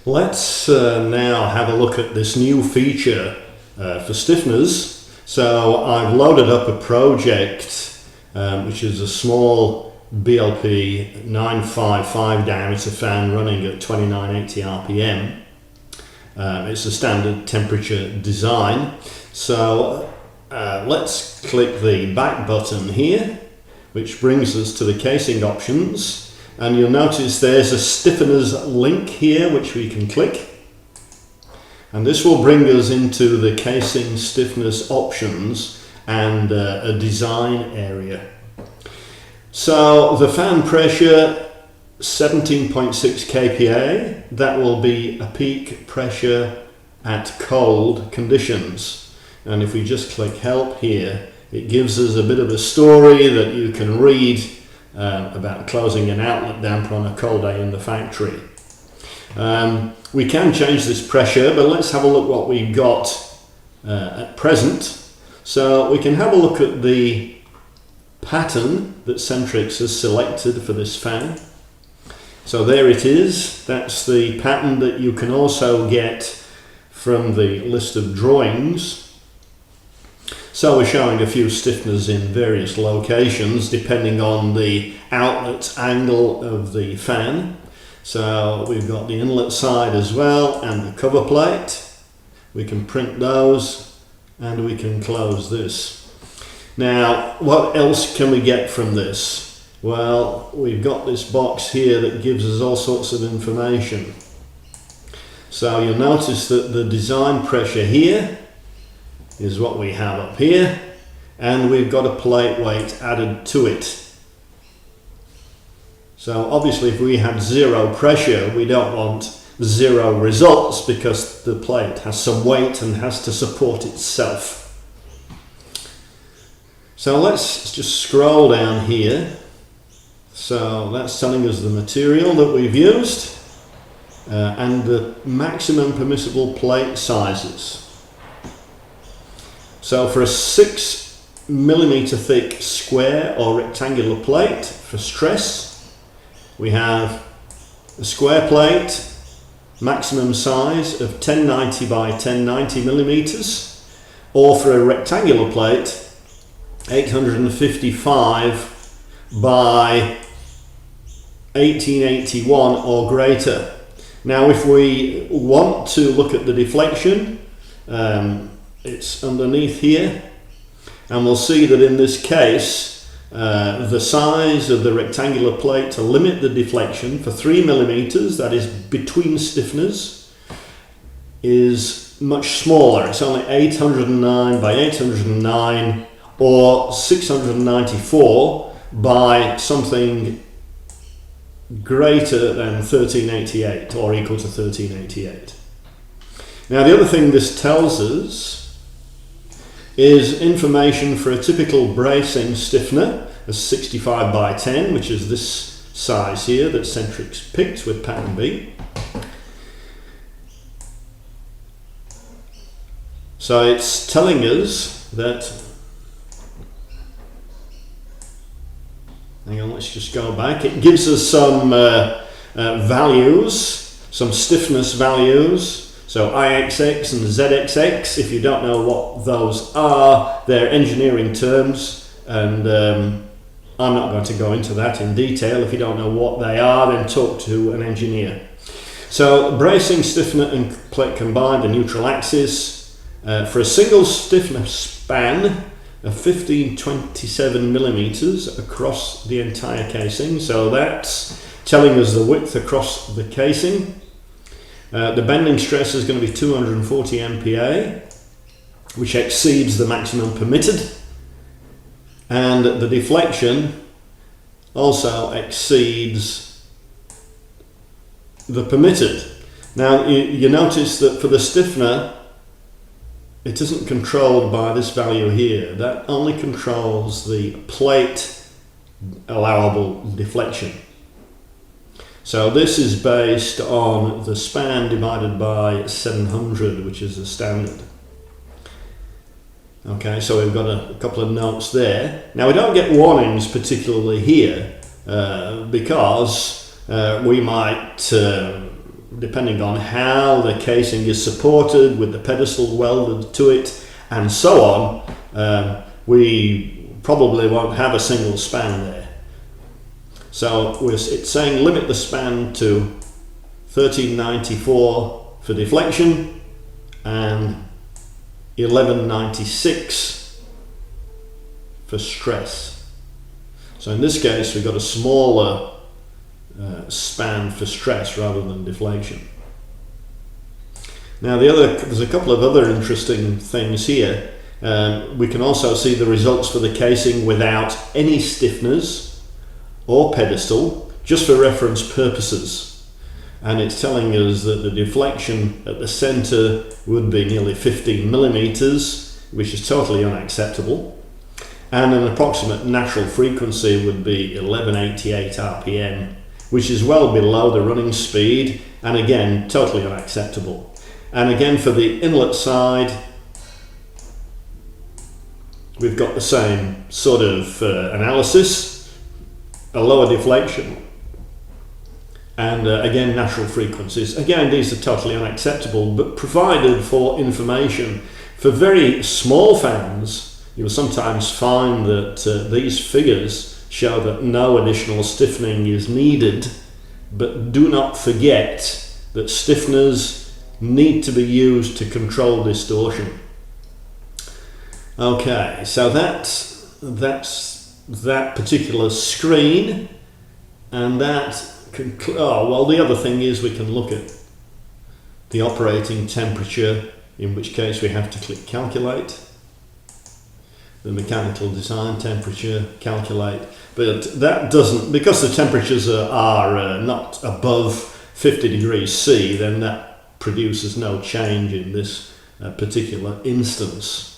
Let's now have a look at this new feature for stiffeners. So I've loaded up a project which is a small BLP 955 diameter fan running at 2980 RPM. It's a standard temperature design. So let's click the back button here, which brings us to the casing options. And you'll notice there's a stiffeners link here which we can click, and this will bring us into the casing stiffness options and a design area. So the fan pressure 17.6 kPa, that will be a peak pressure at cold conditions. And if we just click help here, it gives us a bit of a story that you can read about closing an outlet damper on a cold day in the factory. We can change this pressure, but let's have a look what we've got at present. So we can have a look at the pattern that Centrix has selected for this fan. So there it is. That's the pattern that you can also get from the list of drawings. So we're showing a few stiffeners in various locations depending on the outlet angle of the fan. So we've got the inlet side as well and the cover plate. We can print those and we can close this. Now, what else can we get from this? Well, we've got this box here that gives us all sorts of information. So you'll notice that the design pressure here is what we have up here, and we've got a plate weight added to it. So obviously if we have zero pressure, we don't want zero results because the plate has some weight and has to support itself. So let's just scroll down here. So that's telling us the material that we've used and the maximum permissible plate sizes. So for a 6mm thick square or rectangular plate for stress, we have a square plate, maximum size of 1090 by 1090 millimeters, or for a rectangular plate, 855 by 1881 or greater. Now if we want to look at the deflection, it's underneath here, and we'll see that in this case the size of the rectangular plate to limit the deflection for 3mm, that is between stiffeners, is much smaller. It's only 809 by 809 or 694 by something greater than 1388 or equal to 1388. Now the other thing this tells us is information for a typical bracing stiffener, a 65 by 10, which is this size here that Centrix picked with pattern B. So it's telling us that, hang on, let's just go back. It gives us some values, some stiffness values. So IXX and ZXX, if you don't know what those are, they're engineering terms, and I'm not going to go into that in detail. If you don't know what they are, then talk to an engineer. So bracing, stiffener and plate combined, the neutral axis, for a single stiffener span of 1527 millimeters across the entire casing. So that's telling us the width across the casing. The bending stress is going to be 240 MPa, which exceeds the maximum permitted, and the deflection also exceeds the permitted. Now you notice that for the stiffener, it isn't controlled by this value here. That only controls the plate allowable deflection. So this is based on the span divided by 700, which is the standard. Okay, so we've got a couple of notes there. Now we don't get warnings particularly here because we might depending on how the casing is supported with the pedestal welded to it and so on, we probably won't have a single span there. So it's saying limit the span to 1394 for deflection and 1196 for stress. So in this case we've got a smaller span for stress rather than deflation. Now there's a couple of other interesting things here. We can also see the results for the casing without any stiffeners or pedestal, just for reference purposes. And it's telling us that the deflection at the center would be nearly 15 millimeters, which is totally unacceptable. And an approximate natural frequency would be 1188 RPM, which is well below the running speed, and again totally unacceptable. And again for the inlet side we've got the same sort of analysis, a lower deflection and again natural frequencies. Again, these are totally unacceptable, but provided for information. For very small fans you'll sometimes find that these figures show that no additional stiffening is needed, but do not forget that stiffeners need to be used to control distortion. Okay, so that's that particular screen, and that the other thing is we can look at the operating temperature, in which case we have to click calculate. The mechanical design temperature, calculate, but that doesn't, because the temperatures are not above 50 degrees C, then that produces no change in this particular instance.